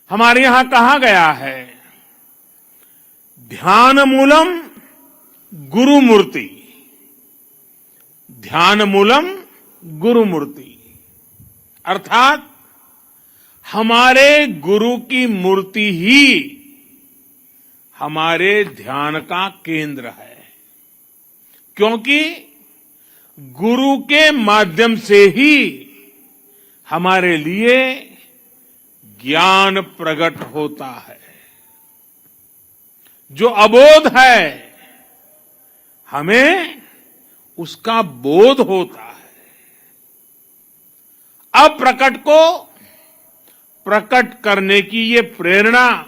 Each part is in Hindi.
हमारे यहां कहा गया है, ध्यान मूलम गुरु मूर्ति, ध्यान मूलम गुरु मूर्ति, अर्थात हमारे गुरु की मूर्ति ही हमारे ध्यान का केंद्र है, क्योंकि गुरु के माध्यम से ही हमारे लिए ज्ञान प्रकट होता है। जो अबोध है हमें उसका बोध होता है। अप्रकट को प्रकट करने की ये प्रेरणा,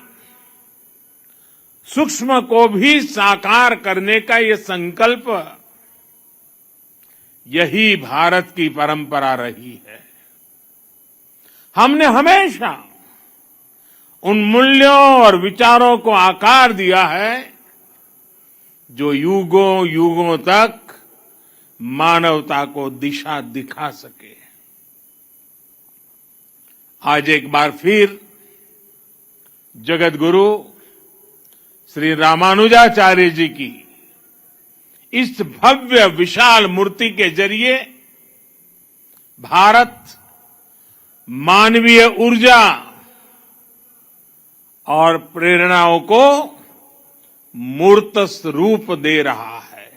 सूक्ष्म को भी साकार करने का ये संकल्प, यही भारत की परंपरा रही है। हमने हमेशा उन मूल्यों और विचारों को आकार दिया है जो युगों युगों तक मानवता को दिशा दिखा सके। आज एक बार फिर जगत गुरु श्री रामानुजाचार्य जी की इस भव्य विशाल मूर्ति के जरिए भारत मानवीय ऊर्जा और प्रेरणाओं को मूर्त रूप दे रहा है।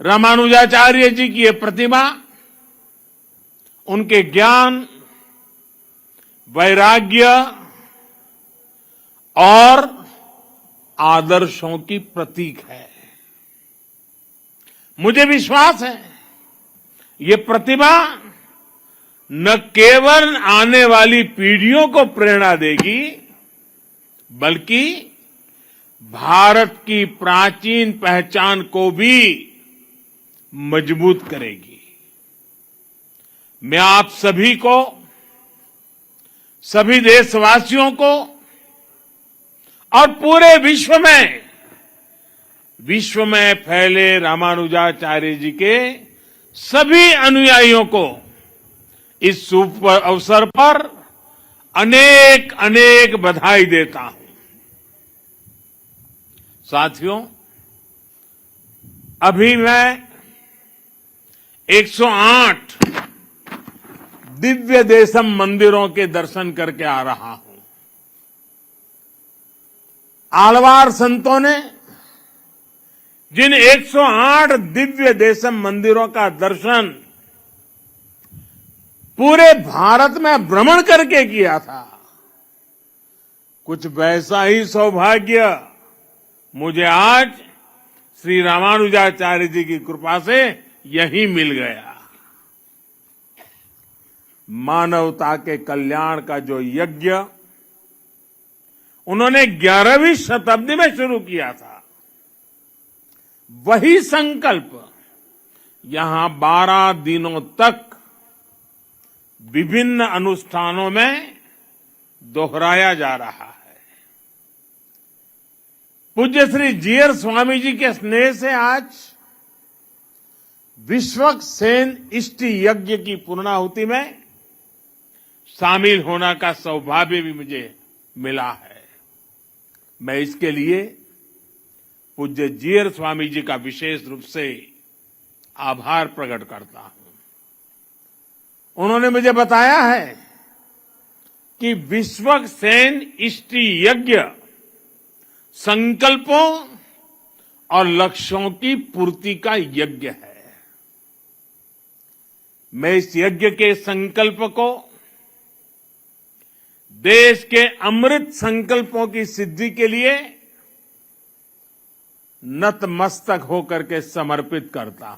रामानुजाचार्य जी की यह प्रतिभा उनके ज्ञान, वैराग्य और आदर्शों की प्रतीक है। मुझे विश्वास है ये प्रतिभा न केवल आने वाली पीढ़ियों को प्रेरणा देगी, बल्कि भारत की प्राचीन पहचान को भी मजबूत करेगी। मैं आप सभी को, सभी देशवासियों को और पूरे विश्व में फैले रामानुजाचार्य जी के सभी अनुयायियों को इस शुभ अवसर पर अनेक अनेक बधाई देता हूं। साथियों, अभी मैं 108 दिव्य देशम मंदिरों के दर्शन करके आ रहा हूं। आलवार संतों ने जिन 108 दिव्य देशम मंदिरों का दर्शन पूरे भारत में भ्रमण करके किया था, कुछ वैसा ही सौभाग्य मुझे आज श्री रामानुजाचार्य जी की कृपा से यही मिल गया। मानवता के कल्याण का जो यज्ञ उन्होंने 11वीं शताब्दी में शुरू किया था, वही संकल्प यहां 12 दिनों तक विभिन्न अनुष्ठानों में दोहराया जा रहा है। पूज्य श्री जीयर स्वामी जी के स्नेह से आज विश्वक्सेन इष्टि यज्ञ की पूर्णाहुति में शामिल होने का सौभाग्य भी मुझे मिला है। मैं इसके लिए पूज्य जीयर स्वामी जी का विशेष रूप से आभार प्रकट करता हूं। उन्होंने मुझे बताया है कि विश्वक्सेन इष्टि यज्ञ संकल्पों और लक्ष्यों की पूर्ति का यज्ञ है। मैं इस यज्ञ के संकल्प को देश के अमृत संकल्पों की सिद्धि के लिए नतमस्तक होकर के समर्पित करता हूं।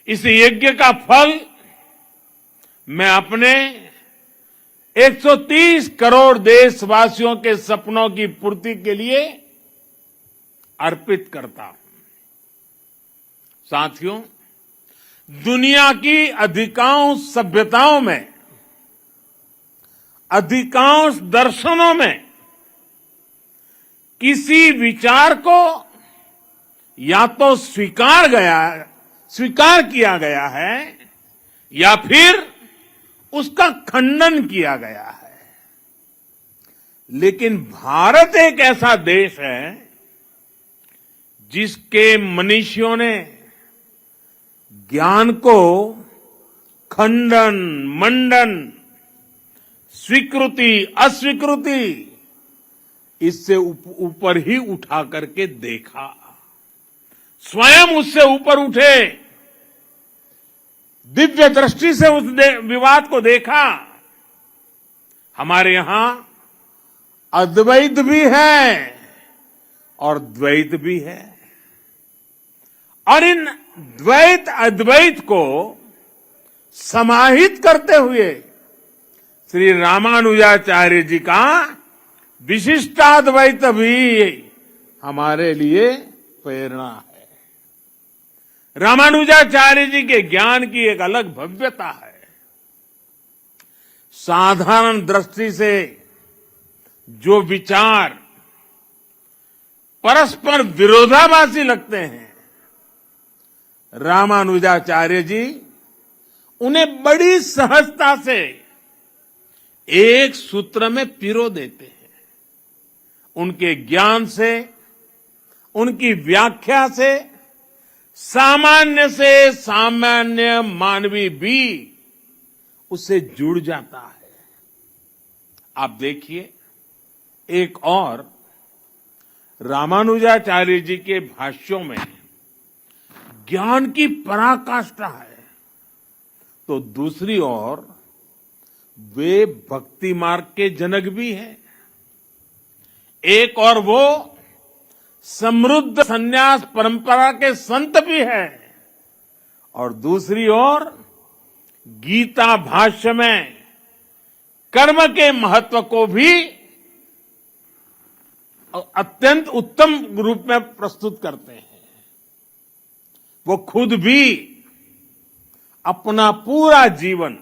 इस यज्ञ का फल मैं अपने 130 करोड़ देशवासियों के सपनों की पूर्ति के लिए अर्पित करता हूं। साथियों, दुनिया की अधिकांश सभ्यताओं में, अधिकांश दर्शनों में किसी विचार को या तो स्वीकार किया गया है या फिर उसका खंडन किया गया है। लेकिन भारत एक ऐसा देश है जिसके मनीषियों ने ज्ञान को खंडन, मंडन, स्वीकृति, अस्वीकृति इससे ऊपर ही उठा करके देखा। स्वयं उससे ऊपर उठे, दिव्य दृष्टि से उस विवाद को देखा। हमारे यहां अद्वैत भी है और द्वैत भी है, और इन द्वैत अद्वैत को समाहित करते हुए श्री रामानुजाचार्य जी का विशिष्टाद्वैत भी हमारे लिए प्रेरणा है। रामानुजाचार्य जी के ज्ञान की एक अलग भव्यता है। साधारण दृष्टि से जो विचार परस्पर विरोधाभासी लगते हैं, रामानुजाचार्य जी उन्हें बड़ी सहजता से एक सूत्र में पिरो देते हैं। उनके ज्ञान से, उनकी व्याख्या से सामान्य से सामान्य मानवी भी उससे जुड़ जाता है। आप देखिए, एक और रामानुजाचार्य जी के भाष्यों में ज्ञान की पराकाष्ठा है, तो दूसरी ओर वे भक्ति मार्ग के जनक भी हैं। एक और वो समृद्ध संन्यास परंपरा के संत भी हैं, और दूसरी ओर गीता भाष्य में कर्म के महत्व को भी अत्यंत उत्तम रूप में प्रस्तुत करते हैं। वो खुद भी अपना पूरा जीवन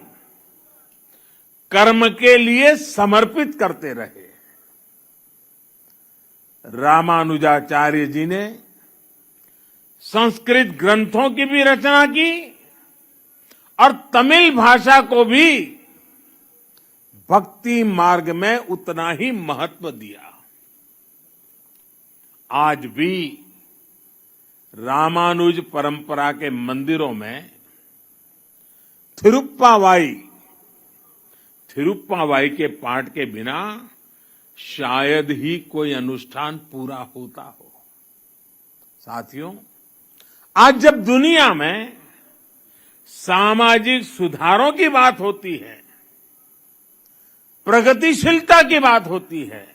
कर्म के लिए समर्पित करते रहे। रामानुजाचार्य जी ने संस्कृत ग्रंथों की भी रचना की और तमिल भाषा को भी भक्ति मार्ग में उतना ही महत्व दिया। आज भी रामानुज परंपरा के मंदिरों में थिरुप्पावाई के पाठ के बिना शायद ही कोई अनुष्ठान पूरा होता हो। साथियों, आज जब दुनिया में सामाजिक सुधारों की बात होती है, प्रगतिशीलता की बात होती है,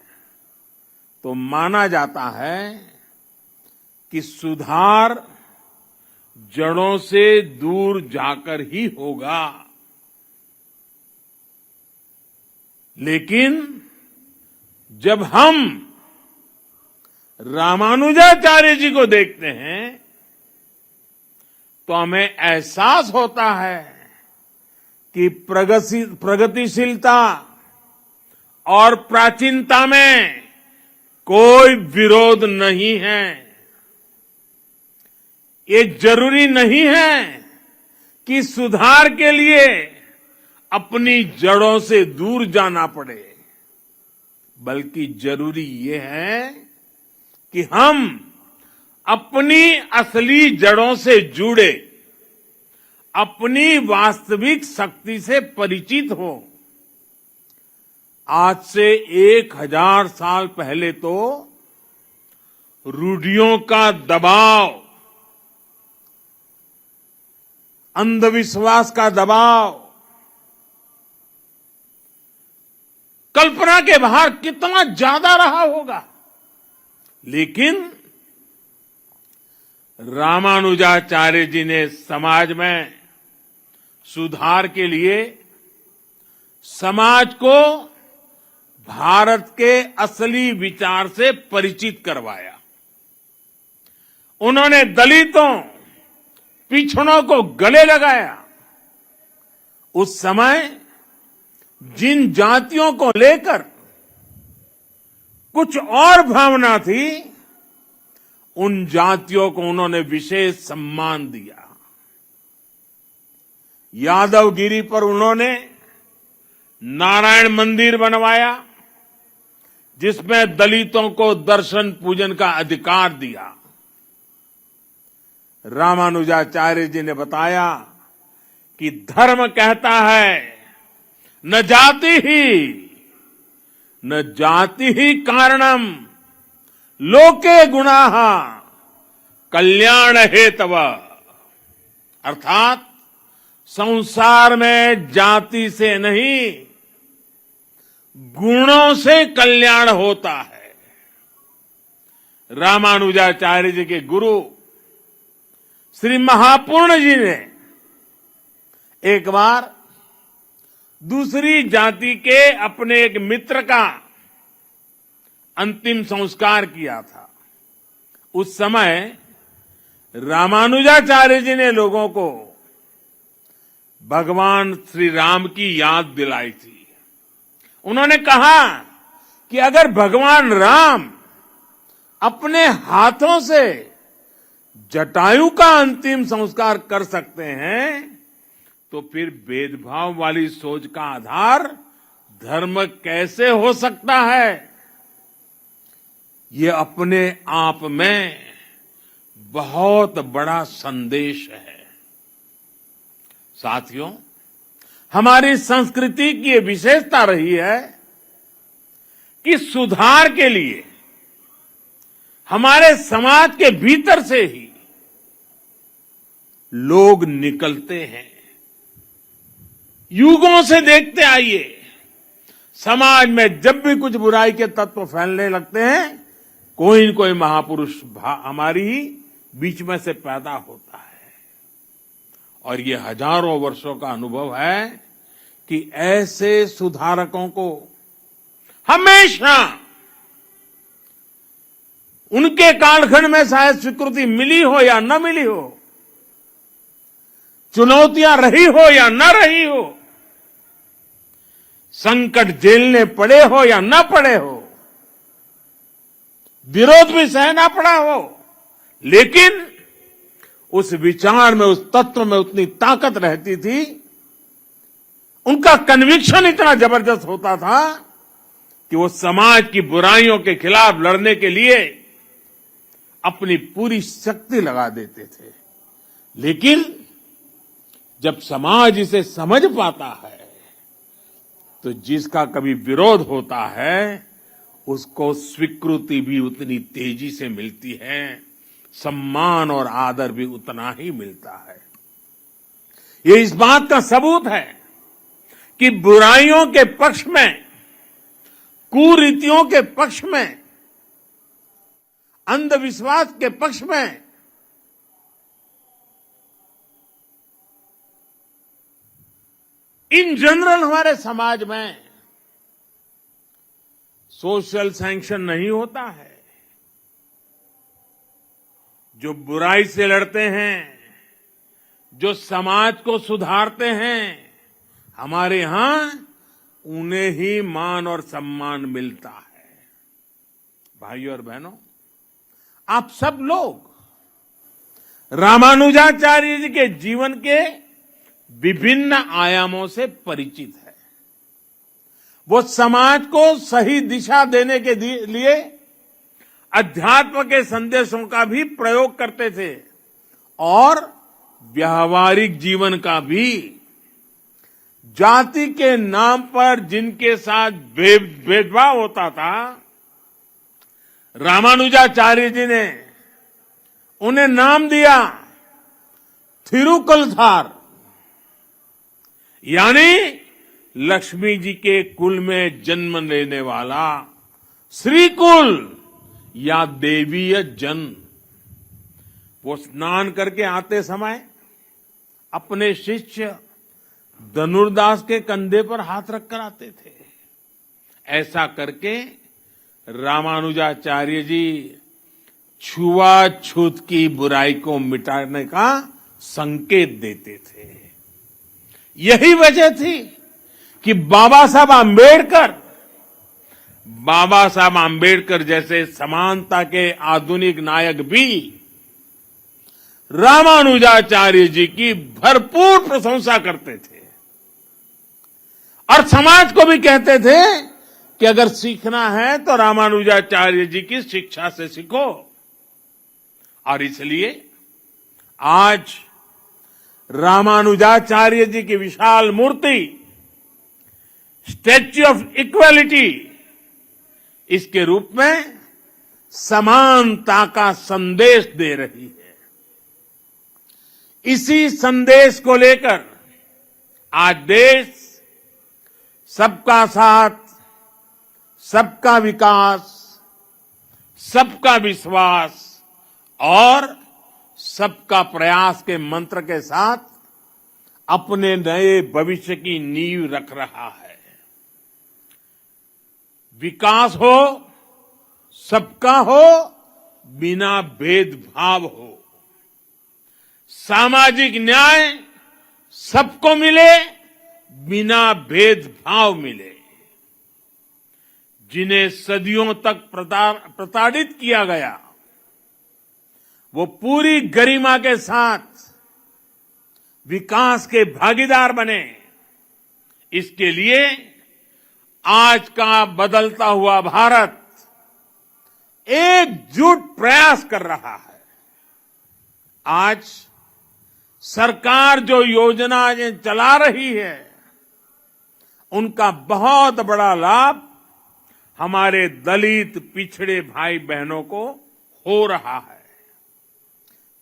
तो माना जाता है कि सुधार जड़ों से दूर जाकर ही होगा। लेकिन जब हम रामानुजाचार्य जी को देखते हैं तो हमें एहसास होता है कि प्रगतिशीलता और प्राचीनता में कोई विरोध नहीं है। ये जरूरी नहीं है कि सुधार के लिए अपनी जड़ों से दूर जाना पड़े, बल्कि जरूरी ये है कि हम अपनी असली जड़ों से जुड़े, अपनी वास्तविक शक्ति से परिचित हो। आज से 1000 साल पहले तो रूढ़ियों का दबाव, अंधविश्वास का दबाव कल्पना के बाहर कितना ज्यादा रहा होगा। लेकिन रामानुजाचार्य जी ने समाज में सुधार के लिए समाज को भारत के असली विचार से परिचित करवाया। उन्होंने दलितों, पिछड़ों को गले लगाया। उस समय जिन जातियों को लेकर कुछ और भावना थी, उन जातियों को उन्होंने विशेष सम्मान दिया। यादवगिरी पर उन्होंने नारायण मंदिर बनवाया, जिसमें दलितों को दर्शन पूजन का अधिकार दिया। रामानुजाचार्य जी ने बताया कि धर्म कहता है न जाति ही कारणम लोके गुणाः कल्याण हेतव, अर्थात संसार में जाति से नहीं गुणों से कल्याण होता है। रामानुजाचार्य जी के गुरु श्री महापूर्ण जी ने एक बार दूसरी जाति के अपने एक मित्र का अंतिम संस्कार किया था। उस समय रामानुजाचार्य जी ने लोगों को भगवान श्री राम की याद दिलाई थी। उन्होंने कहा कि अगर भगवान राम अपने हाथों से जटायु का अंतिम संस्कार कर सकते हैं, तो फिर भेदभाव वाली सोच का आधार धर्म कैसे हो सकता है? ये अपने आप में बहुत बड़ा संदेश है। साथियों, हमारी संस्कृति की ये विशेषता रही है कि सुधार के लिए हमारे समाज के भीतर से ही लोग निकलते हैं। युगों से देखते आइए, समाज में जब भी कुछ बुराई के तत्व फैलने लगते हैं, कोई न कोई महापुरुष हमारी ही बीच में से पैदा होता है। और ये हजारों वर्षों का अनुभव है कि ऐसे सुधारकों को हमेशा उनके कालखंड में शायद स्वीकृति मिली हो या न मिली हो, चुनौतियां रही हो या न रही हो, संकट झेलने पड़े हो या न पड़े हो, विरोध भी सहना पड़ा हो, लेकिन उस विचार में, उस तत्व में उतनी ताकत रहती थी, उनका कन्विक्शन इतना जबरदस्त होता था कि वो समाज की बुराइयों के खिलाफ लड़ने के लिए अपनी पूरी शक्ति लगा देते थे। लेकिन जब समाज इसे समझ पाता है, तो जिसका कभी विरोध होता है उसको स्वीकृति भी उतनी तेजी से मिलती है, सम्मान और आदर भी उतना ही मिलता है। ये इस बात का सबूत है कि बुराइयों के पक्ष में, कुरीतियों के पक्ष में, अंधविश्वास के पक्ष में इन जनरल हमारे समाज में सोशल सैंक्शन नहीं होता है। जो बुराई से लड़ते हैं, जो समाज को सुधारते हैं, हमारे यहां उन्हें ही मान और सम्मान मिलता है। भाइयों और बहनों, आप सब लोग रामानुजाचार्य जी के जीवन के विभिन्न आयामों से परिचित है। वो समाज को सही दिशा देने के लिए अध्यात्म के संदेशों का भी प्रयोग करते थे और व्यावहारिक जीवन का भी। जाति के नाम पर जिनके साथ भेदभाव होता था, रामानुजाचार्य जी ने उन्हें नाम दिया थिरुकुलथार, यानी लक्ष्मी जी के कुल में जन्म लेने वाला श्रीकुल या देवीय जन। वो स्नान करके आते समय अपने शिष्य धनुर्दास के कंधे पर हाथ रखकर आते थे। ऐसा करके रामानुजाचार्य जी छुआछूत की बुराई को मिटाने का संकेत देते थे। यही वजह थी कि बाबा साहब आंबेडकर जैसे समानता के आधुनिक नायक भी रामानुजाचार्य जी की भरपूर प्रशंसा करते थे और समाज को भी कहते थे कि अगर सीखना है तो रामानुजाचार्य जी की शिक्षा से सीखो। और इसलिए आज रामानुजाचार्य जी की विशाल मूर्ति स्टैच्यू ऑफ इक्वालिटी इसके रूप में समानता का संदेश दे रही है। इसी संदेश को लेकर आज देश सबका साथ, सबका विकास, सबका विश्वास और सबका प्रयास के मंत्र के साथ अपने नए भविष्य की नींव रख रहा है। विकास हो, सबका हो, बिना भेदभाव हो। सामाजिक न्याय सबको मिले, बिना भेदभाव मिले। जिन्हें सदियों तक प्रताड़ित किया गया, वो पूरी गरिमा के साथ विकास के भागीदार बने। इसके लिए आज का बदलता हुआ भारत एकजुट प्रयास कर रहा है। आज सरकार जो योजनाएं चला रही है, उनका बहुत बड़ा लाभ हमारे दलित पिछड़े भाई बहनों को हो रहा है।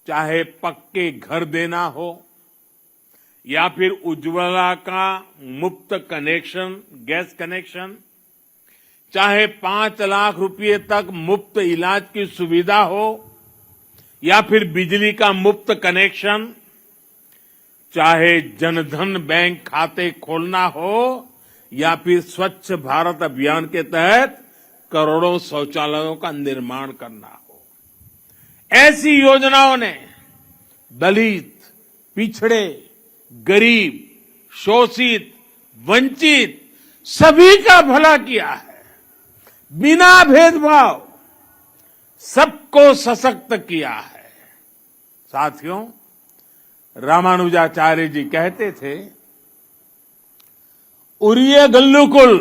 चाहे पक्के घर देना हो या फिर उज्ज्वला का मुफ्त कनेक्शन, गैस कनेक्शन, चाहे 5 लाख रुपए तक मुफ्त इलाज की सुविधा हो या फिर बिजली का मुफ्त कनेक्शन, चाहे जनधन बैंक खाते खोलना हो या फिर स्वच्छ भारत अभियान के तहत करोड़ों शौचालयों का निर्माण करना हो। ऐसी योजनाओं ने दलित, पिछड़े, गरीब, शोषित, वंचित सभी का भला किया है। बिना भेदभाव सबको सशक्त किया है। साथियों, रामानुजाचार्य जी कहते थे, उरिय गल्लुकुल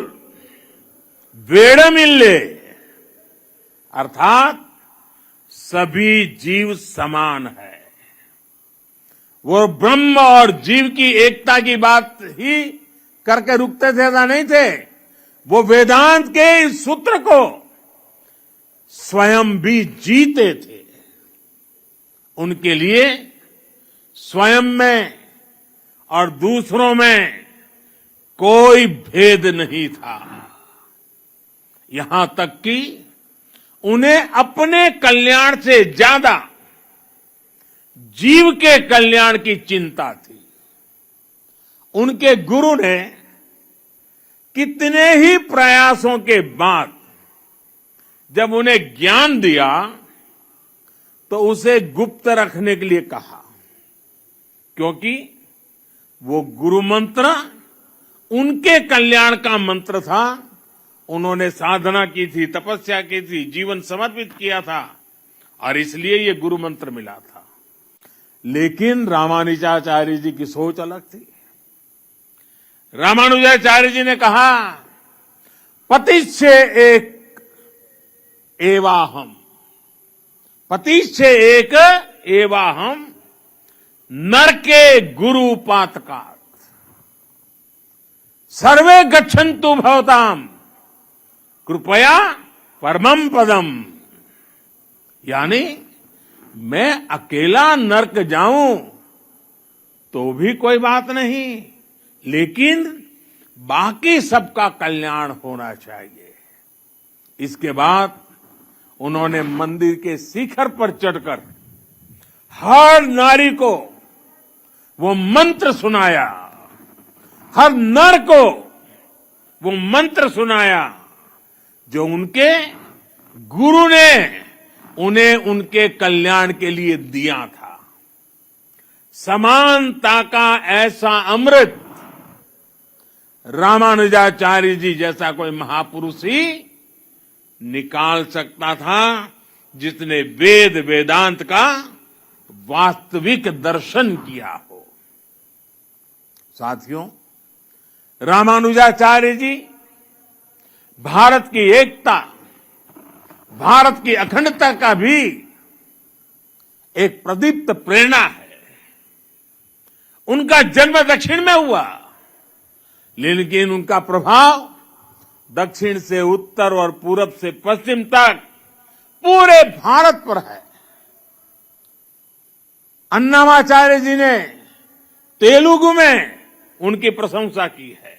वेड़मिल्ले, अर्थात सभी जीव समान है। वो ब्रह्म और जीव की एकता की बात ही करके रुकते थे, ऐसा नहीं थे। वो वेदांत के इस सूत्र को स्वयं भी जीते थे। उनके लिए स्वयं में और दूसरों में कोई भेद नहीं था। यहां तक कि उन्हें अपने कल्याण से ज्यादा जीव के कल्याण की चिंता थी। उनके गुरु ने कितने ही प्रयासों के बाद जब उन्हें ज्ञान दिया तो उसे गुप्त रखने के लिए कहा, क्योंकि वो गुरु मंत्र उनके कल्याण का मंत्र था। उन्होंने साधना की थी, तपस्या की थी, जीवन समर्पित किया था और इसलिए ये गुरु मंत्र मिला था। लेकिन रामानुजाचार्य जी की सोच अलग थी। रामानुजाचार्य जी ने कहा, पतिश्चे एक एवाहम, पतिश्चे एक एवाहम, नरके गुरु पातकात्, सर्वे गच्छन्तु भवताम कृपया परमम पदम। यानी मैं अकेला नरक जाऊं तो भी कोई बात नहीं, लेकिन बाकी सबका कल्याण होना चाहिए। इसके बाद उन्होंने मंदिर के शिखर पर चढ़कर हर नारी को वो मंत्र सुनाया, हर नर को वो मंत्र सुनाया जो उनके गुरु ने उन्हें उनके कल्याण के लिए दिया था। समानता का ऐसा अमृत रामानुजाचार्य जी जैसा कोई महापुरुष ही निकाल सकता था, जिसने वेद वेदांत का वास्तविक दर्शन किया हो। साथियों, रामानुजाचार्य जी भारत की एकता, भारत की अखंडता का भी एक प्रदीप्त प्रेरणा है। उनका जन्म दक्षिण में हुआ, लेकिन उनका प्रभाव दक्षिण से उत्तर और पूरब से पश्चिम तक पूरे भारत पर है। अन्नामाचार्य जी ने तेलुगु में उनकी प्रशंसा की है।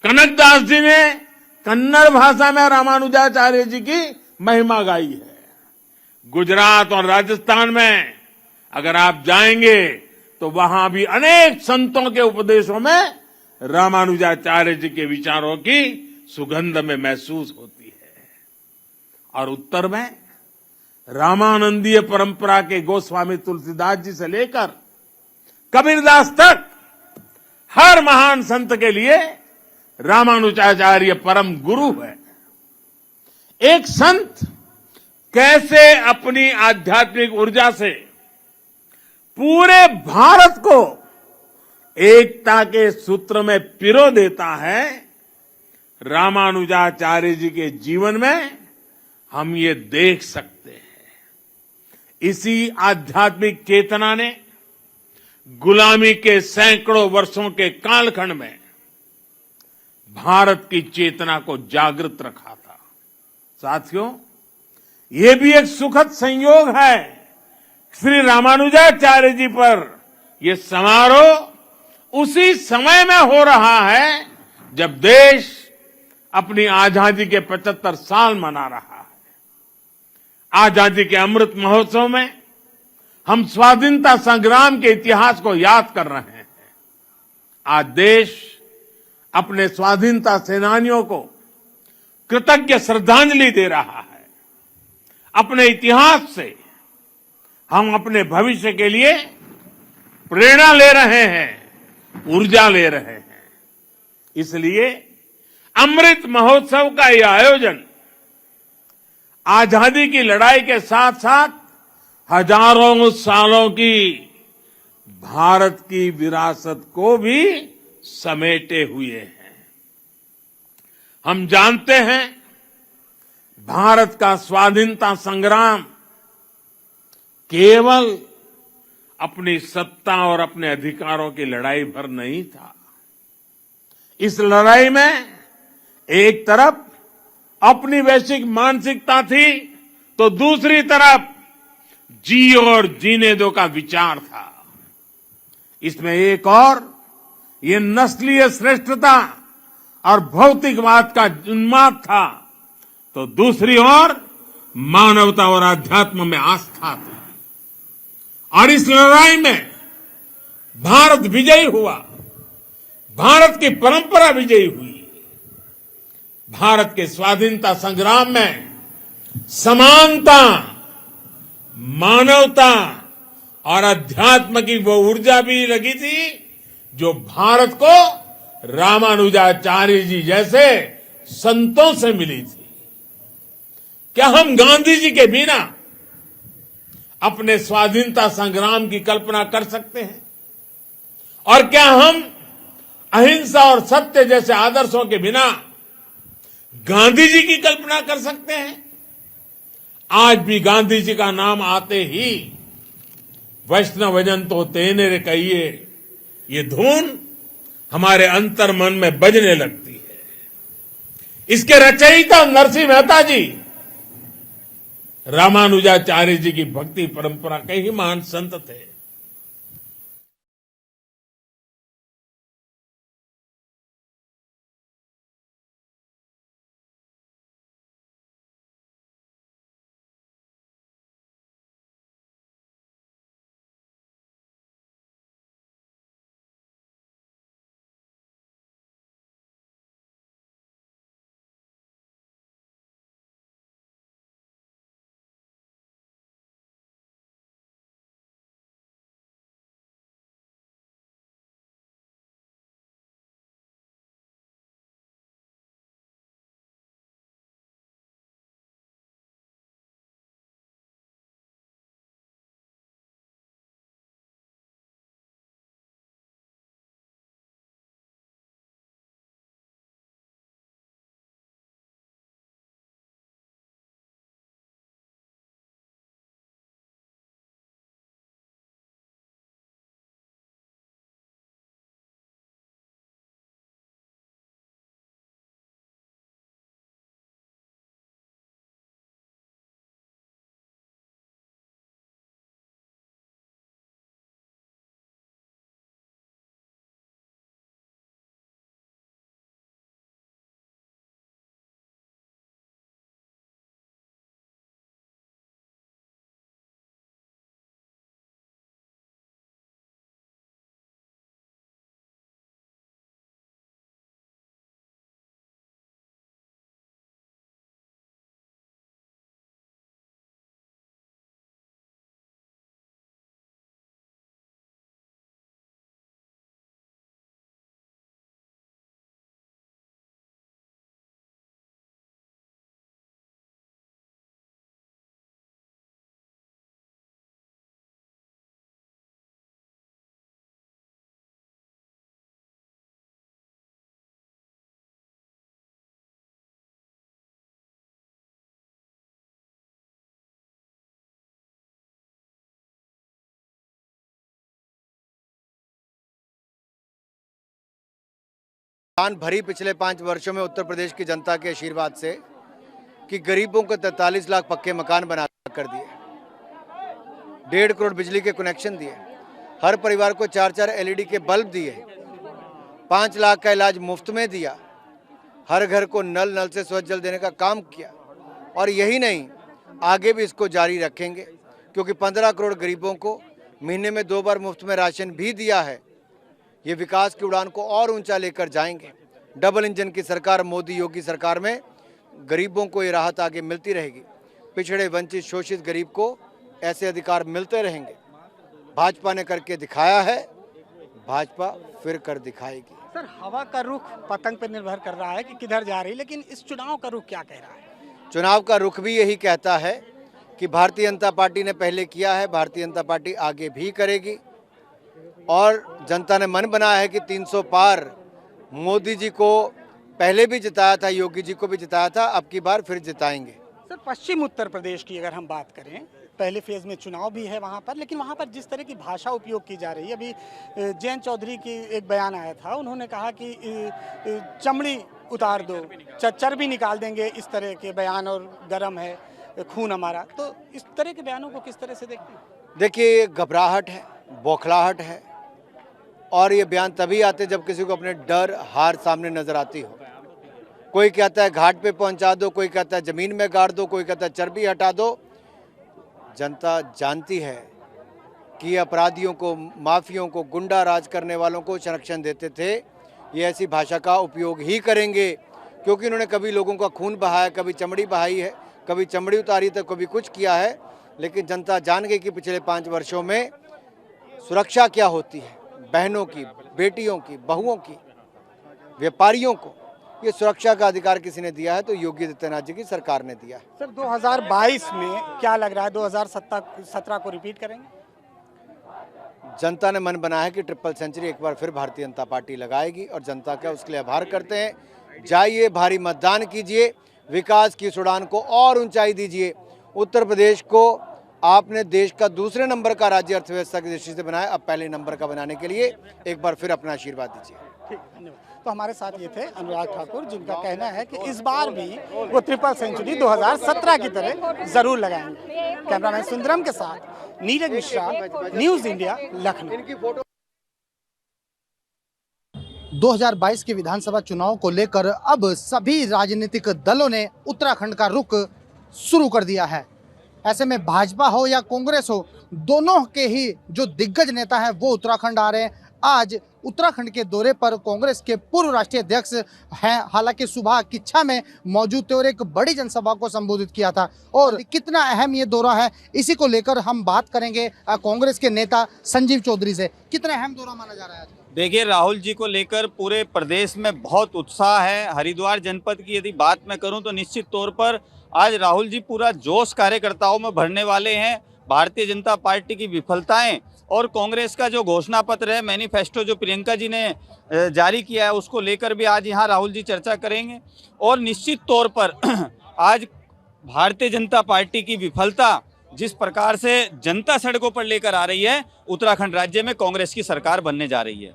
कनकदास जी ने कन्नड़ भाषा में रामानुजाचार्य जी की महिमा गाई है। गुजरात और राजस्थान में अगर आप जाएंगे तो वहां भी अनेक संतों के उपदेशों में रामानुजाचार्य जी के विचारों की सुगंध में महसूस होती है। और उत्तर में रामानंदीय परंपरा के गोस्वामी तुलसीदास जी से लेकर कबीरदास तक हर महान संत के लिए रामानुजाचार्य परम गुरु है। एक संत कैसे अपनी आध्यात्मिक ऊर्जा से पूरे भारत को एकता के सूत्र में पिरो देता है, रामानुजाचार्य जी के जीवन में हम ये देख सकते हैं। इसी आध्यात्मिक चेतना ने गुलामी के सैकड़ों वर्षों के कालखंड में भारत की चेतना को जागृत रखा था। साथियों, ये भी एक सुखद संयोग है, श्री रामानुजाचार्य जी पर यह समारोह उसी समय में हो रहा है जब देश अपनी आजादी के 75 साल मना रहा है। आजादी के अमृत महोत्सव में हम स्वाधीनता संग्राम के इतिहास को याद कर रहे हैं। आज देश अपने स्वाधीनता सेनानियों को कृतज्ञ श्रद्धांजलि दे रहा है। अपने इतिहास से हम अपने भविष्य के लिए प्रेरणा ले रहे हैं, ऊर्जा ले रहे हैं। इसलिए अमृत महोत्सव का यह आयोजन आजादी की लड़ाई के साथ साथ हजारों सालों की भारत की विरासत को भी समेटे हुए हैं। हम जानते हैं, भारत का स्वाधीनता संग्राम केवल अपनी सत्ता और अपने अधिकारों की लड़ाई भर नहीं था। इस लड़ाई में एक तरफ अपनी वैश्विक मानसिकता थी, तो दूसरी तरफ जी और जीने दो का विचार था। इसमें एक और ये नस्लीय श्रेष्ठता और भौतिकवाद का उन्माद था, तो दूसरी ओर मानवता और अध्यात्म में आस्था थी। और इस लड़ाई में भारत विजयी हुआ, भारत की परंपरा विजयी हुई। भारत के स्वाधीनता संग्राम में समानता, मानवता और अध्यात्म की वो ऊर्जा भी लगी थी जो भारत को रामानुजाचार्य जी जैसे संतों से मिली थी। क्या हम गांधी जी के बिना अपने स्वाधीनता संग्राम की कल्पना कर सकते हैं? और क्या हम अहिंसा और सत्य जैसे आदर्शों के बिना गांधी जी की कल्पना कर सकते हैं? आज भी गांधी जी का नाम आते ही वैष्णवजन तो तेने रे कहिए, ये धुन हमारे अंतर मन में बजने लगती है। इसके रचयिता नरसिंह मेहता जी रामानुजाचार्य जी की भक्ति परंपरा के ही महान संत थे। उड़ान भरी पिछले 5 वर्षों में उत्तर प्रदेश की जनता के आशीर्वाद से कि गरीबों को 43 लाख पक्के मकान बना कर दिए, 1.5 करोड़ बिजली के कनेक्शन दिए, हर परिवार को 4-4 एलईडी के बल्ब दिए, 5 लाख का इलाज मुफ्त में दिया, हर घर को नल से स्वच्छ जल देने का काम किया। और यही नहीं, आगे भी इसको जारी रखेंगे, क्योंकि 15 करोड़ गरीबों को महीने में 2 बार मुफ्त में राशन भी दिया है। ये विकास की उड़ान को और ऊंचा लेकर जाएंगे। डबल इंजन की सरकार, मोदी योगी सरकार में गरीबों को ये राहत आगे मिलती रहेगी। पिछड़े, वंचित, शोषित गरीब को ऐसे अधिकार मिलते रहेंगे। भाजपा ने करके दिखाया है, भाजपा फिर कर दिखाएगी। सर, हवा का रुख पतंग पर निर्भर कर रहा है कि किधर जा रही है, लेकिन इस चुनाव का रुख क्या कह रहा है? चुनाव का रुख भी यही कहता है कि भारतीय जनता पार्टी ने पहले किया है, भारतीय जनता पार्टी आगे भी करेगी। और जनता ने मन बनाया है कि 300 पार। मोदी जी को पहले भी जिताया था, योगी जी को भी जिताया था, अब की बार फिर जिताएंगे। सर, पश्चिम उत्तर प्रदेश की अगर हम बात करें, पहले फेज में चुनाव भी है वहाँ पर, लेकिन वहाँ पर जिस तरह की भाषा उपयोग की जा रही है, अभी जयंत चौधरी की एक बयान आया था, उन्होंने कहा कि चमड़ी उतार दो, चर्बी निकाल देंगे, इस तरह के बयान, और गर्म है खून हमारा। तो इस तरह के बयानों को किस तरह से देखते हैं? देखिए, ये घबराहट है, बौखलाहट है, और ये बयान तभी आते जब किसी को अपने डर, हार सामने नजर आती हो। कोई कहता है घाट पे पहुंचा दो, कोई कहता है जमीन में गाड़ दो, कोई कहता है चर्बी हटा दो। जनता जानती है कि अपराधियों को, माफियों को, गुंडा राज करने वालों को संरक्षण देते थे। ये ऐसी भाषा का उपयोग ही करेंगे, क्योंकि इन्होंने कभी लोगों का खून बहाया, कभी चमड़ी बहाई है, कभी चमड़ी उतारी, तो कभी कुछ किया है। लेकिन जनता जान गई कि पिछले 5 वर्षों में सुरक्षा क्या होती है। बहनों की, बेटियों की, बहुओं की, व्यापारियों को ये सुरक्षा का अधिकार किसी ने दिया है, तो योगी आदित्यनाथ जी की सरकार ने दिया है। सर, 2022 में क्या लग रहा है, 2017 को रिपीट करेंगे? जनता ने मन बनाया है कि ट्रिपल सेंचुरी एक बार फिर भारतीय जनता पार्टी लगाएगी, और जनता का उसके लिए आभार करते हैं। जाइए, भारी मतदान कीजिए, विकास की इस उड़ान को और ऊंचाई दीजिए। उत्तर प्रदेश को आपने देश का दूसरे नंबर का राज्य अर्थव्यवस्था की दृष्टि से बनाया, अब पहले नंबर का बनाने के लिए एक बार फिर अपना आशीर्वाद दीजिए। ठीक, धन्यवाद। तो हमारे साथ ये थे अनुराग ठाकुर, जिनका कहना है कि इस बार भी वो ट्रिपल सेंचुरी 2017 की तरह जरूर लगाएंगे। कैमरामैन सुंदरम के साथ नीरज मिश्रा, न्यूज इंडिया, लखनऊ। 2022 के विधानसभा चुनाव को लेकर अब सभी राजनीतिक दलों ने उत्तराखंड का रुख शुरू कर दिया है। ऐसे में भाजपा हो या कांग्रेस हो, दोनों के ही जो दिग्गज नेता हैं वो उत्तराखंड आ रहे हैं। आज उत्तराखंड के दौरे पर कांग्रेस के पूर्व राष्ट्रीय अध्यक्ष हैं, हालांकि सुबह किच्छा में मौजूद थे और एक बड़ी जनसभा को संबोधित किया था। और कितना अहम ये दौरा है, इसी को लेकर हम बात करेंगे कांग्रेस के नेता संजीव चौधरी से। कितना अहम दौरा माना जा रहा है आज? देखिए, राहुल जी को लेकर पूरे प्रदेश में बहुत उत्साह है। हरिद्वार जनपद की यदि बात मैं करूं तो निश्चित तौर पर आज राहुल जी पूरा जोश कार्यकर्ताओं में भरने वाले हैं। भारतीय जनता पार्टी की विफलताएं और कांग्रेस का जो घोषणा पत्र है, मैनिफेस्टो जो प्रियंका जी ने जारी किया है, उसको लेकर भी आज यहाँ राहुल जी चर्चा करेंगे। और निश्चित तौर पर आज भारतीय जनता पार्टी की विफलता, जिस प्रकार से जनता सड़कों पर लेकर आ रही है, उत्तराखंड राज्य में कांग्रेस की सरकार बनने जा रही है।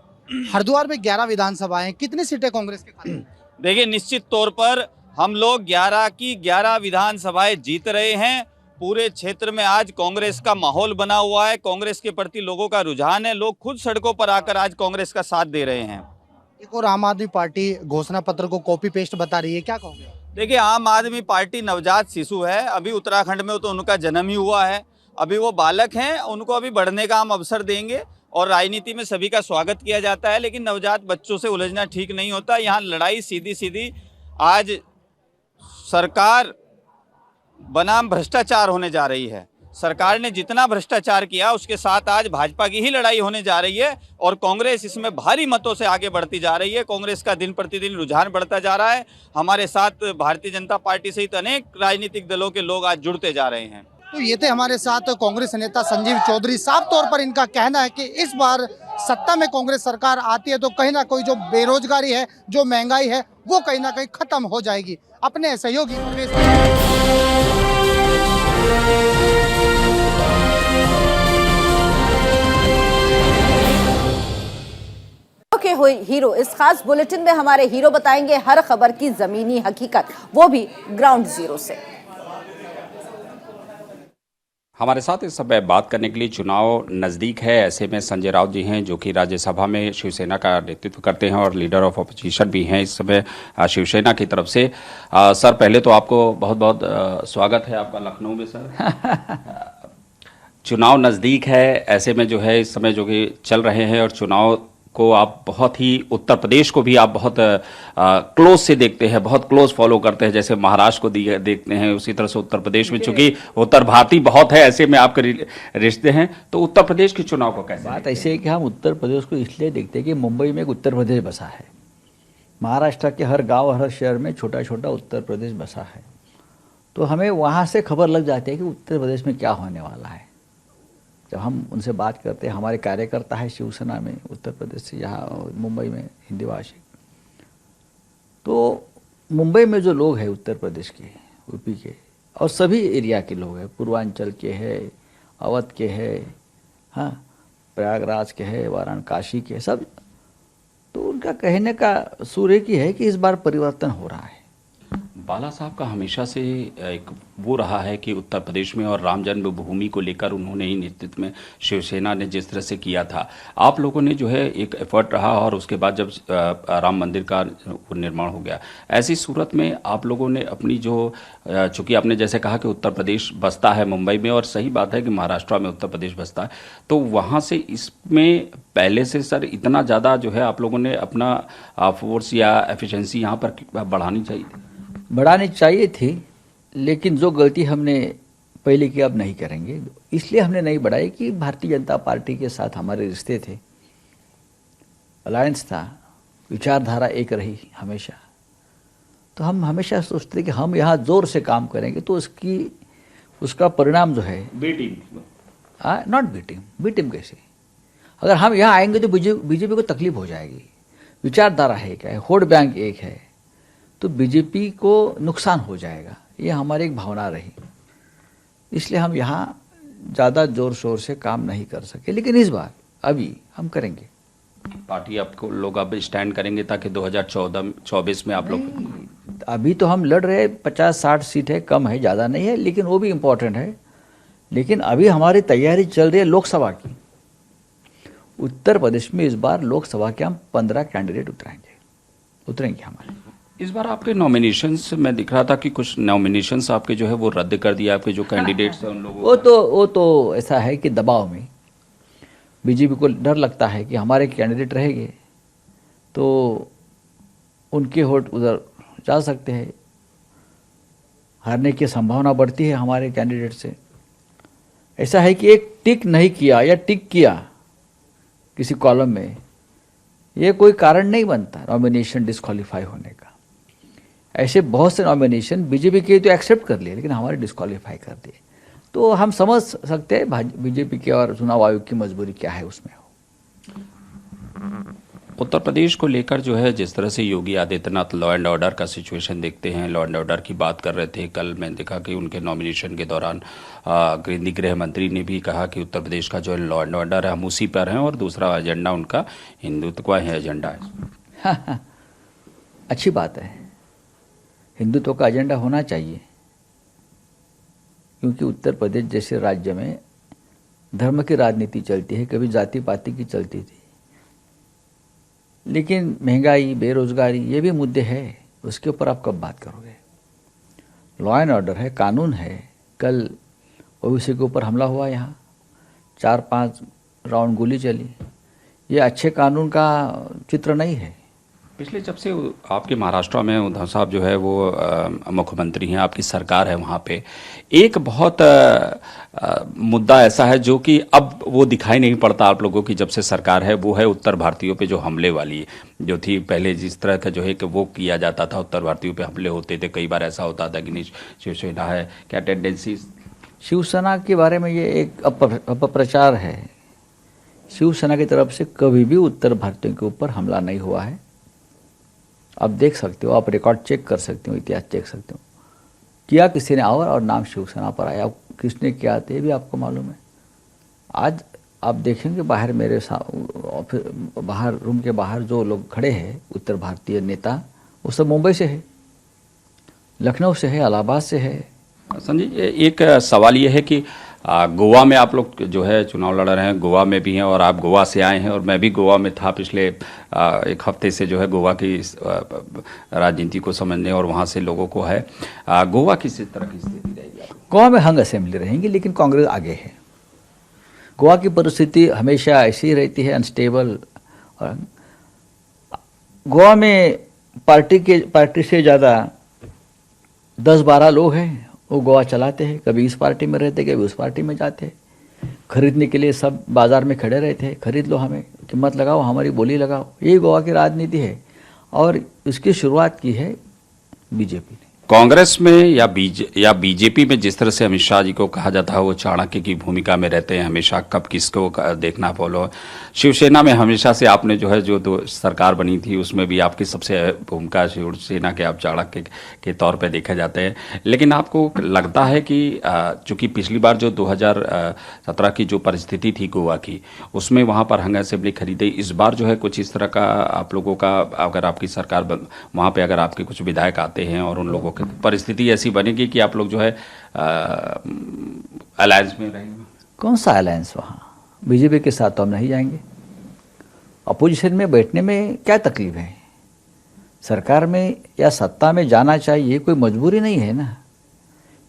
हरिद्वार में 11 विधानसभाएं, कितनी सीटें कांग्रेस के खाते में? देखिए, निश्चित तौर पर हम लोग 11 की 11 विधानसभाएं जीत रहे हैं। पूरे क्षेत्र में आज कांग्रेस का माहौल बना हुआ है, कांग्रेस के प्रति लोगों का रुझान है, लोग खुद सड़कों पर आकर आज कांग्रेस का साथ दे रहे हैं। एक और आम आदमी पार्टी घोषणा पत्र को कॉपी पेस्ट बता रही है, क्या कहोगे? देखिए, आम आदमी पार्टी नवजात शिशु है। अभी उत्तराखंड में तो उनका जन्म ही हुआ है, अभी वो बालक हैं, उनको अभी बढ़ने का हम अवसर देंगे। और राजनीति में सभी का स्वागत किया जाता है, लेकिन नवजात बच्चों से उलझना ठीक नहीं होता। यहाँ लड़ाई सीधी सीधी आज सरकार बनाम भ्रष्टाचार होने जा रही है। सरकार ने जितना भ्रष्टाचार किया, उसके साथ आज भाजपा की ही लड़ाई होने जा रही है, और कांग्रेस इसमें भारी मतों से आगे बढ़ती जा रही है। कांग्रेस का दिन प्रतिदिन रुझान बढ़ता जा रहा है। हमारे साथ भारतीय जनता पार्टी सहित अनेक राजनीतिक दलों के लोग आज जुड़ते जा रहे हैं। तो ये थे हमारे साथ कांग्रेस नेता संजीव चौधरी। साफ तौर पर इनका कहना है कि इस बार सत्ता में कांग्रेस सरकार आती है तो कहीं ना कोई जो बेरोजगारी है, जो महंगाई है, वो कहीं ना कहीं खत्म हो जाएगी। अपने सहयोगी हुए हीरो। इस खास बुलेटिन में हमारे हीरो बताएंगे हर खबर की जमीनी हकीकत, वो भी ग्राउंड जीरो से। हमारे साथ इस समय बात करने के लिए चुनाव नज़दीक है, ऐसे में संजय राउत जी हैं जो कि राज्यसभा में शिवसेना का नेतृत्व करते हैं और लीडर ऑफ अपोजिशन भी हैं इस समय शिवसेना की तरफ से। सर, पहले तो आपको बहुत बहुत स्वागत है आपका लखनऊ में सर। चुनाव नज़दीक है, ऐसे में जो है इस समय जो कि चल रहे हैं और चुनाव को आप बहुत ही, उत्तर प्रदेश को भी आप बहुत क्लोज से देखते हैं, बहुत क्लोज फॉलो करते हैं, जैसे महाराष्ट्र को देखते हैं उसी तरह से उत्तर प्रदेश में, चूंकि उत्तर भारतीय बहुत है ऐसे में आपके रिश्ते हैं, तो उत्तर प्रदेश के चुनाव को कैसे? बात ऐसी है कि हम उत्तर प्रदेश को इसलिए देखते हैं कि मुंबई में एक उत्तर प्रदेश बसा है, महाराष्ट्र के हर गांव हर शहर में छोटा छोटा उत्तर प्रदेश बसा है, तो हमें वहाँ से खबर लग जाती है कि उत्तर प्रदेश में क्या होने वाला है। जब हम उनसे बात करते हैं, हमारे कार्यकर्ता है शिवसेना में उत्तर प्रदेश से, यहाँ मुंबई में हिंदी भाषी, तो मुंबई में जो लोग हैं उत्तर प्रदेश के, यूपी के और सभी एरिया के लोग हैं, पूर्वांचल के हैं, अवध के हैं, हाँ, प्रयागराज के हैं, वाराणसी के, सब, तो उनका कहने का सुर एक ही है कि इस बार परिवर्तन हो रहा है। बाला साहब का हमेशा से एक वो रहा है कि उत्तर प्रदेश में और राम जन्मभूमि को लेकर उन्होंने ही नेतृत्व में शिवसेना ने जिस तरह से किया था, आप लोगों ने जो है एक एफर्ट रहा और उसके बाद जब राम मंदिर का निर्माण हो गया, ऐसी सूरत में आप लोगों ने अपनी जो, चूंकि आपने जैसे कहा कि उत्तर प्रदेश बसता है मुंबई में और सही बात है कि महाराष्ट्र में उत्तर प्रदेश बसता है, तो वहाँ से इसमें पहले से सर इतना ज़्यादा जो है आप लोगों ने अपना फोर्स या एफिशिएंसी यहाँ पर बढ़ानी चाहिए थी, लेकिन जो गलती हमने पहले की अब नहीं करेंगे, इसलिए हमने नहीं बढ़ाई कि भारतीय जनता पार्टी के साथ हमारे रिश्ते थे, अलायंस था, विचारधारा एक रही हमेशा, तो हम हमेशा सोचते कि हम यहाँ जोर से काम करेंगे तो उसका परिणाम जो है नॉट बी टीम कैसे, अगर हम यहाँ आएंगे तो बीजेपी को तकलीफ हो जाएगी। विचारधारा है क्या है, वोट बैंक एक है, तो बीजेपी को नुकसान हो जाएगा, ये हमारी एक भावना रही, इसलिए हम यहाँ ज़्यादा ज़ोर शोर से काम नहीं कर सके, लेकिन इस बार अभी हम करेंगे। पार्टी आपको लोग अब स्टैंड करेंगे ताकि 2024 में आप लोग, अभी तो हम लड़ रहे 50-60 सीट है, कम है, ज़्यादा नहीं है, लेकिन वो भी इम्पोर्टेंट है, लेकिन अभी हमारी तैयारी चल रही है लोकसभा की। उत्तर प्रदेश में इस बार लोकसभा के हम 15 कैंडिडेट उतरेंगे हमारे। इस बार आपके नॉमिनेशंस में दिख रहा था कि कुछ नॉमिनेशंस आपके जो है वो रद्द कर दिया, आपके जो कैंडिडेट्स हैं उन लोगों वो तो ऐसा है कि दबाव में बीजेपी को डर लगता है कि हमारे कैंडिडेट रहेंगे तो उनके वोट उधर जा सकते हैं, हारने की संभावना बढ़ती है हमारे कैंडिडेट से। ऐसा है कि एक टिक नहीं किया या टिक किया किसी कॉलम में, ये कोई कारण नहीं बनता नॉमिनेशन डिस्क्वालीफाई होने का। ऐसे बहुत से नॉमिनेशन बीजेपी के तो एक्सेप्ट कर लिए, लेकिन हमारे डिस्क्वालीफाई कर दिए, तो हम समझ सकते हैं बीजेपी के और चुनाव आयोग की मजबूरी क्या है उसमें। उत्तर प्रदेश को लेकर जो है जिस तरह से Yogi Adityanath law and order का सिचुएशन देखते हैं, लॉ एंड ऑर्डर की बात कर रहे थे, कल मैंने देखा कि उनके नॉमिनेशन के दौरान केंद्रीय गृह मंत्री ने भी कहा कि उत्तर प्रदेश का जो लॉ एंड ऑर्डर है हम उसी पर हैं और दूसरा एजेंडा उनका हिंदुत्व का एजेंडा है। अच्छी बात है, हिंदुत्व का एजेंडा होना चाहिए, क्योंकि उत्तर प्रदेश जैसे राज्य में धर्म की राजनीति चलती है, कभी जाति पाति की चलती थी, लेकिन महंगाई, बेरोजगारी ये भी मुद्दे हैं, उसके ऊपर आप कब बात करोगे। लॉ एंड ऑर्डर है, कानून है। कल ओबीसी के ऊपर हमला हुआ, यहाँ 4-5 राउंड गोली चली, ये अच्छे कानून का चित्र नहीं है। पिछले जब से आपके महाराष्ट्र में उद्धव साहब जो है वो मुख्यमंत्री हैं, आपकी सरकार है, वहाँ पे एक बहुत मुद्दा ऐसा है जो कि अब वो दिखाई नहीं पड़ता आप लोगों की जब से सरकार है, वो है उत्तर भारतीयों पे जो हमले वाली जो थी। पहले जिस तरह का जो है कि वो किया जाता था, उत्तर भारतीयों पे हमले होते थे, कई बार ऐसा होता था कि नहीं शिवसेना है, क्या टेंडेंसी? शिवसेना के बारे में ये एक अपप्रचार है। शिवसेना की तरफ से कभी भी उत्तर भारतीयों के ऊपर हमला नहीं हुआ है। आप देख सकते हो, आप रिकॉर्ड चेक कर सकते हो, इतिहास चेक सकते हो, किया किसी ने और नाम शिवसेना पर आया, किसने किया था ये भी आपको मालूम है। आज आप देखेंगे बाहर मेरे ऑफिस बाहर रूम के बाहर जो लोग खड़े हैं उत्तर भारतीय नेता, वो सब मुंबई से है, लखनऊ से है, इलाहाबाद से है। संजय, एक सवाल ये है कि गोवा में आप लोग जो है चुनाव लड़ रहे हैं, गोवा में भी हैं और आप गोवा से आए हैं और मैं भी गोवा में था पिछले एक हफ्ते से जो है गोवा की राजनीति को समझने और वहाँ से लोगों को है। गोवा किस तरह की स्थिति रहेगी? गोवा में हंग असेंबली रहेंगी, लेकिन कांग्रेस आगे है। गोवा की परिस्थिति हमेशा ऐसी ही रहती है, अनस्टेबल। और गोवा में पार्टी से ज़्यादा 10-12 लोग हैं, वो गोवा चलाते हैं। कभी इस पार्टी में रहते, कभी उस पार्टी में जाते। खरीदने के लिए सब बाजार में खड़े रहते हैं, खरीद लो, हमें कीमत लगाओ, हमारी बोली लगाओ। ये गोवा की राजनीति है और इसकी शुरुआत की है बीजेपी ने। कांग्रेस में या बीजेपी में जिस तरह से अमित शाह जी को कहा जाता है वो चाणक्य की भूमिका में रहते हैं, हमेशा कब किसको देखना फॉलो। शिवसेना में हमेशा से आपने जो है जो सरकार बनी थी उसमें भी आपकी सबसे भूमिका शिवसेना के आप चाणक्य के तौर पे देखे जाते हैं। लेकिन आपको लगता है कि चूंकि पिछली बार जो 2017 की जो परिस्थिति थी गोवा की, उसमें वहाँ पर हंग असेंबली खरीदी, इस बार जो है कुछ इस तरह का आप लोगों का, अगर आपकी सरकार वहाँ पर अगर आपके कुछ विधायक आते हैं और उन लोगों परिस्थिति ऐसी बनेगी कि आप लोग जो है अलायंस में रहेंगे? कौन सा अलायंस? वहाँ बीजेपी के साथ तो हम नहीं जाएंगे। अपोजिशन में बैठने में क्या तकलीफ है? सरकार में या सत्ता में जाना चाहिए, कोई मजबूरी नहीं है ना।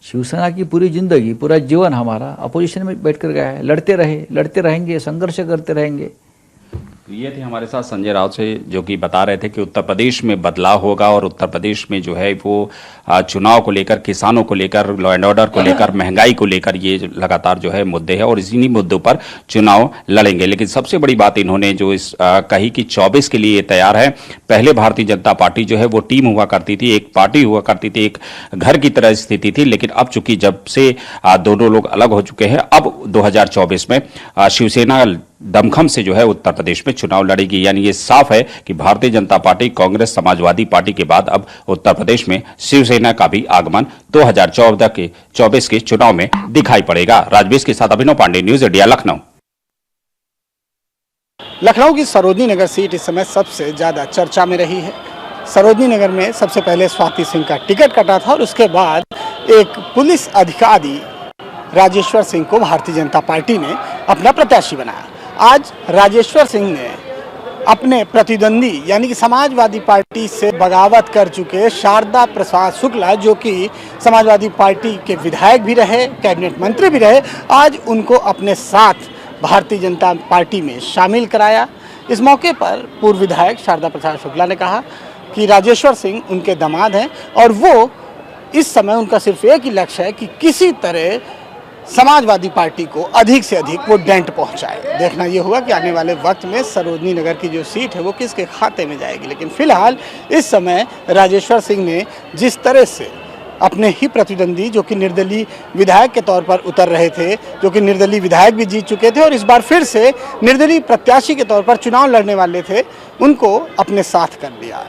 शिवसेना की पूरी जिंदगी, पूरा जीवन हमारा अपोजिशन में बैठकर गया है। लड़ते रहेंगे, संघर्ष करते रहेंगे। ये थे हमारे साथ संजय राउत से, जो कि बता रहे थे कि उत्तर प्रदेश में बदलाव होगा और उत्तर प्रदेश में जो है वो चुनाव को लेकर, किसानों को लेकर, लॉ एंड ऑर्डर को लेकर, महंगाई को लेकर ये लगातार जो है मुद्दे हैं और इन्हीं मुद्दों पर चुनाव लड़ेंगे। लेकिन सबसे बड़ी बात इन्होंने जो इस कही कि 24 के लिए ये तैयार है। पहले भारतीय जनता पार्टी जो है वो टीम हुआ करती थी, एक पार्टी हुआ करती थी, एक घर की तरह स्थिति थी। लेकिन अब चूंकि जब से दोनों लोग अलग हो चुके हैं, अब 2024 में शिवसेना दमखम से जो है उत्तर प्रदेश में चुनाव लड़ेगी। यानी ये साफ है कि भारतीय जनता पार्टी, कांग्रेस, समाजवादी पार्टी के बाद अब उत्तर प्रदेश में शिवसेना का भी आगमन 2024 के चुनाव में दिखाई पड़ेगा। राजवेश के साथ अभिनव पांडे, न्यूज इंडिया, लखनऊ। लखनऊ की सरोजनी नगर सीट इस समय सबसे ज़्यादा चर्चा में रही है। सरोजनी नगर में सबसे पहले स्वाति सिंह का टिकट कटा था और उसके बाद एक पुलिस अधिकारी राजेश्वर सिंह को भारतीय जनता पार्टी ने अपना प्रत्याशी बनाया। आज राजेश्वर सिंह ने अपने प्रतिद्वंदी यानी कि समाजवादी पार्टी से बगावत कर चुके शारदा प्रसाद शुक्ला, जो कि समाजवादी पार्टी के विधायक भी रहे, कैबिनेट मंत्री भी रहे, आज उनको अपने साथ भारतीय जनता पार्टी में शामिल कराया। इस मौके पर पूर्व विधायक शारदा प्रसाद शुक्ला ने कहा कि राजेश्वर सिंह उनके दामाद हैं और वो इस समय उनका सिर्फ एक ही लक्ष्य है कि किसी तरह समाजवादी पार्टी को अधिक से अधिक वो डेंट पहुंचाए। देखना ये होगा कि आने वाले वक्त में सरोजनी नगर की जो सीट है वो किसके खाते में जाएगी। लेकिन फिलहाल इस समय राजेश्वर सिंह ने जिस तरह से अपने ही प्रतिद्वंदी, जो कि निर्दलीय विधायक के तौर पर उतर रहे थे, जो कि निर्दलीय विधायक भी जीत चुके थे और इस बार फिर से निर्दलीय प्रत्याशी के तौर पर चुनाव लड़ने वाले थे, उनको अपने साथ कर लिया।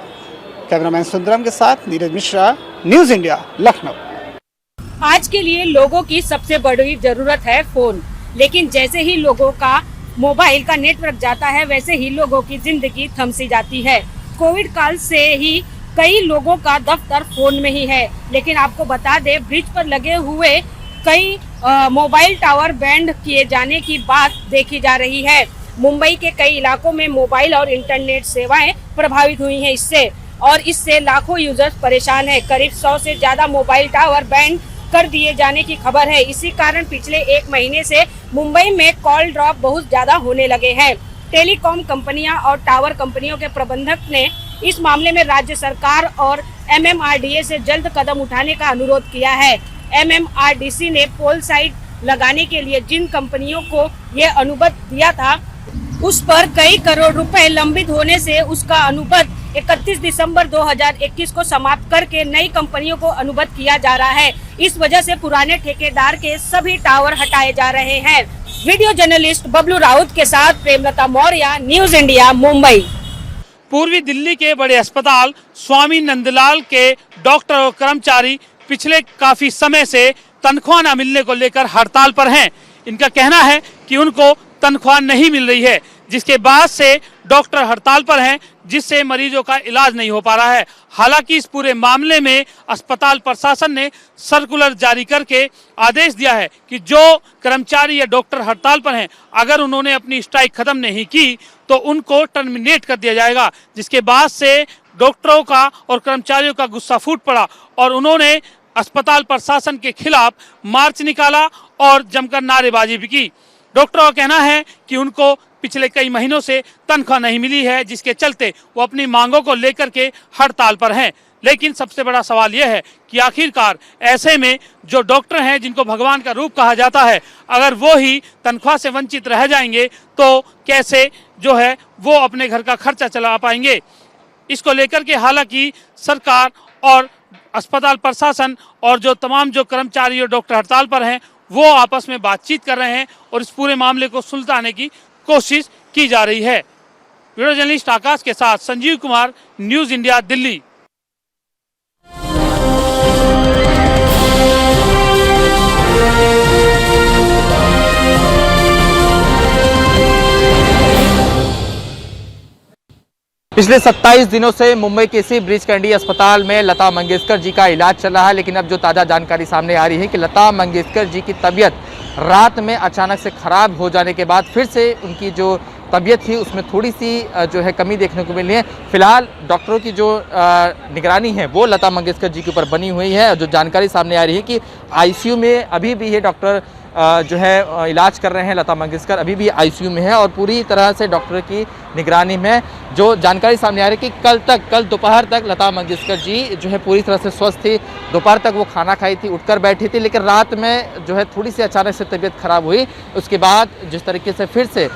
कैमरामैन सुंदरम के साथ नीरज मिश्रा, न्यूज इंडिया, लखनऊ। आज के लिए लोगों की सबसे बड़ी जरूरत है फोन, लेकिन जैसे ही लोगों का मोबाइल का नेटवर्क जाता है वैसे ही लोगों की जिंदगी थम सी जाती है। कोविड काल से ही कई लोगों का दफ्तर फोन में ही है, लेकिन आपको बता दें ब्रिज पर लगे हुए कई मोबाइल टावर बैंड किए जाने की बात देखी जा रही है। मुंबई के कई इलाकों में मोबाइल और इंटरनेट सेवाएं प्रभावित हुई हैं इससे, और इससे लाखों यूजर्स परेशान हैं। करीब 100 से ज्यादा मोबाइल टावर बैंड कर दिए जाने की खबर है। इसी कारण पिछले एक महीने से मुंबई में कॉल ड्रॉप बहुत ज्यादा होने लगे हैं। टेलीकॉम कंपनियां और टावर कंपनियों के प्रबंधक ने इस मामले में राज्य सरकार और MMRDA से जल्द कदम उठाने का अनुरोध किया है। MMRDC ने पोल साइट लगाने के लिए जिन कंपनियों को ये अनुबंध दिया था उस पर कई करोड़ रुपए लंबित होने से उसका अनुबंध 31 दिसंबर 2021 को समाप्त करके नई कंपनियों को अनुबंध किया जा रहा है। इस वजह से पुराने ठेकेदार के सभी टावर हटाए जा रहे हैं। वीडियो जर्नलिस्ट बबलू राउत के साथ प्रेमलता मौर्य, न्यूज इंडिया, मुंबई। पूर्वी दिल्ली के बड़े अस्पताल स्वामी नंदलाल के डॉक्टर और कर्मचारी पिछले काफी समय से तनख्वाह न मिलने को लेकर हड़ताल पर हैं। इनका कहना है कि उनको तनख्वाह नहीं मिल रही है, जिसके बाद से डॉक्टर हड़ताल पर हैं, जिससे मरीजों का इलाज नहीं हो पा रहा है। हालांकि इस पूरे मामले में अस्पताल प्रशासन ने सर्कुलर जारी करके आदेश दिया है कि जो कर्मचारी या डॉक्टर हड़ताल पर हैं, अगर उन्होंने अपनी स्ट्राइक खत्म नहीं की तो उनको टर्मिनेट कर दिया जाएगा, जिसके बाद से डॉक्टरों का और कर्मचारियों का गुस्सा फूट पड़ा और उन्होंने अस्पताल प्रशासन के खिलाफ मार्च निकाला और जमकर नारेबाजी भी की। डॉक्टरों का कहना है कि उनको पिछले कई महीनों से तनख्वाह नहीं मिली है, जिसके चलते वो अपनी मांगों को लेकर के हड़ताल पर हैं। लेकिन सबसे बड़ा सवाल यह है कि आखिरकार ऐसे में जो डॉक्टर हैं, जिनको भगवान का रूप कहा जाता है, अगर वो ही तनख्वाह से वंचित रह जाएंगे तो कैसे जो है वो अपने घर का खर्चा चला पाएंगे। इसको लेकर के हालांकि सरकार और अस्पताल प्रशासन और जो तमाम जो कर्मचारी और डॉक्टर हड़ताल पर हैं, वो आपस में बातचीत कर रहे हैं और इस पूरे मामले को सुलझाने की कोशिश की जा रही है। वीडियो जर्नलिस्ट आकाश के साथ संजीव कुमार, न्यूज इंडिया, दिल्ली। पिछले 27 दिनों से मुंबई के इसी ब्रिज कैंडी अस्पताल में लता मंगेशकर जी का इलाज चल रहा है, लेकिन अब जो ताज़ा जानकारी सामने आ रही है कि लता मंगेशकर जी की तबीयत रात में अचानक से ख़राब हो जाने के बाद फिर से उनकी जो तबीयत थी उसमें थोड़ी सी जो है कमी देखने को मिली है। फिलहाल डॉक्टरों की जो निगरानी है वो लता मंगेशकर जी के ऊपर बनी हुई है। जो जानकारी सामने आ रही है कि आईसीयू में अभी भी ये डॉक्टर जो है इलाज कर रहे हैं। लता मंगेशकर अभी भी आईसीयू में है और पूरी तरह से डॉक्टर की निगरानी में। जो जानकारी सामने आ रही है कि कल दोपहर तक लता मंगेशकर जी जो है पूरी तरह से स्वस्थ थी। दोपहर तक वो खाना खाई थी, उठकर बैठी थी, लेकिन रात में जो है थोड़ी सी अचानक से तबीयत खराब हुई। उसके बाद जिस तरीके से फिर से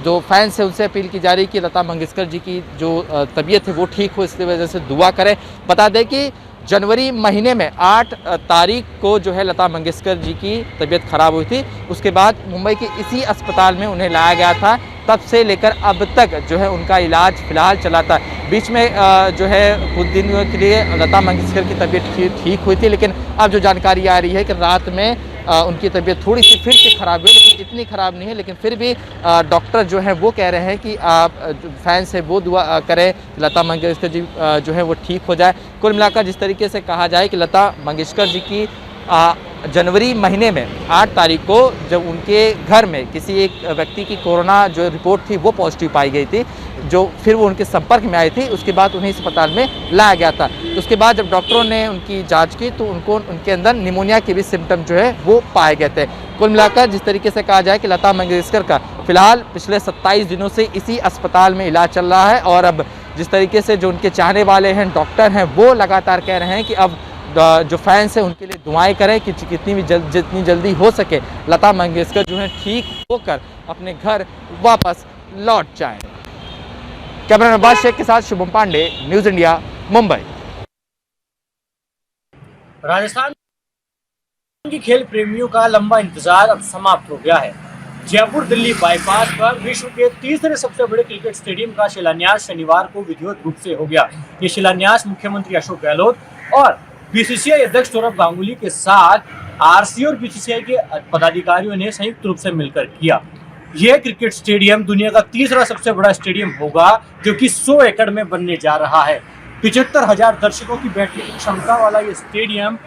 जो फैंस है उनसे अपील की जा रही है कि लता मंगेशकर जी की जो तबीयत है वो ठीक हो, इसकी वजह से दुआ करें। बता दें कि जनवरी महीने में 8 तारीख को जो है लता मंगेशकर जी की तबीयत खराब हुई थी। उसके बाद मुंबई के इसी अस्पताल में उन्हें लाया गया था। तब से लेकर अब तक जो है उनका इलाज फिलहाल चला था। बीच में जो है कुछ दिनों के लिए लता मंगेशकर की तबीयत ठीक हुई थी, लेकिन अब जो जानकारी आ रही है कि रात में उनकी तबीयत थोड़ी सी फिर से ख़राब हुई, लेकिन इतनी ख़राब नहीं है। लेकिन फिर भी डॉक्टर जो है वो कह रहे हैं कि आप फैंस है वो दुआ करें लता मंगेशकर जी जो है वो ठीक हो जाए। कुल मिलाकर जिस तरीके से कहा जाए कि लता मंगेशकर जी की जनवरी महीने में 8 तारीख को जब उनके घर में किसी एक व्यक्ति की कोरोना जो रिपोर्ट थी वो पॉजिटिव पाई गई थी, जो फिर वो उनके संपर्क में आई थी, उसके बाद उन्हें अस्पताल में लाया गया था। उसके बाद जब डॉक्टरों ने उनकी जांच की तो उनके अंदर निमोनिया के भी सिम्टम जो है वो पाए गए थे। कुल मिलाकर जिस तरीके से कहा जाए कि लता मंगेशकर का फिलहाल पिछले 27 दिनों से इसी अस्पताल में इलाज चल रहा है और अब जिस तरीके से जो उनके चाहने वाले हैं, डॉक्टर हैं, वो लगातार कह रहे हैं कि अब जो फैंस हैं उनके लिए दुआएं करें कि जितनी जल्दी हो सके लता मंगेशकर जो है ठीक होकर अपने घर वापस लौट जाएं। कैमरा नवाज शेख के साथ शुभम पांडे, न्यूज इंडिया, मुंबई। राजस्थान की खेल प्रेमियों का लंबा इंतजार अब समाप्त हो गया है। जयपुर दिल्ली बाईपास पर विश्व के तीसरे सबसे बड़े क्रिकेट स्टेडियम का शिलान्यास शनिवार को विधिवत रूप से हो गया। ये शिलान्यास मुख्यमंत्री अशोक गहलोत और बीसीसीआई अध्यक्ष सौरभ गांगुली के साथ आरसीए और बीसीसीआई के पदाधिकारियों ने संयुक्त रूप से मिलकर किया। यह क्रिकेट स्टेडियम दुनिया का तीसरा सबसे बड़ा स्टेडियम होगा, जो कि 100 एकड़ में बनने जा रहा है। 75,000 दर्शकों की बैठने की क्षमता वाला ये स्टेडियम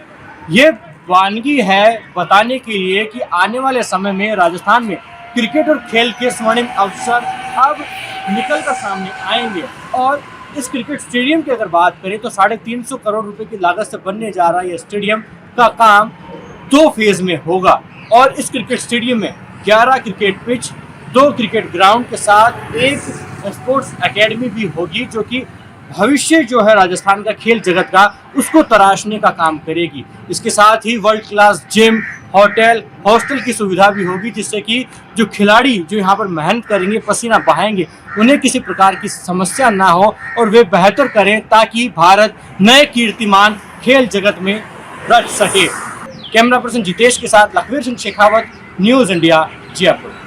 ये वानगी है बताने के लिए कि आने वाले समय में राजस्थान में क्रिकेट और खेल के स्वर्णिम अवसर अब निकल कर सामने आएंगे। और इस क्रिकेट स्टेडियम की अगर बात करें तो 350 करोड़ रुपए की लागत से बनने जा रहा है ये स्टेडियम का काम 2 फेज में होगा। और इस क्रिकेट स्टेडियम में 11 क्रिकेट पिच, 2 क्रिकेट ग्राउंड के साथ एक स्पोर्ट्स एकेडमी भी होगी, जो कि भविष्य जो है राजस्थान का खेल जगत का उसको तराशने का काम करेगी। इसके साथ ही world class gym, hotel, hostel की सुविधा भी होगी, जिससे कि जो खिलाड़ी जो यहाँ पर मेहनत करेंगे, पसीना बहाएंगे, उन्हें किसी प्रकार की समस्या ना हो और वे बेहतर करें, ताकि भारत नए कीर्तिमान खेल जगत में रच सके। कैमरा पर्सन जितेश के साथ लखवीर सिंह शेखावत, न्यूज इंडिया, जयपुर।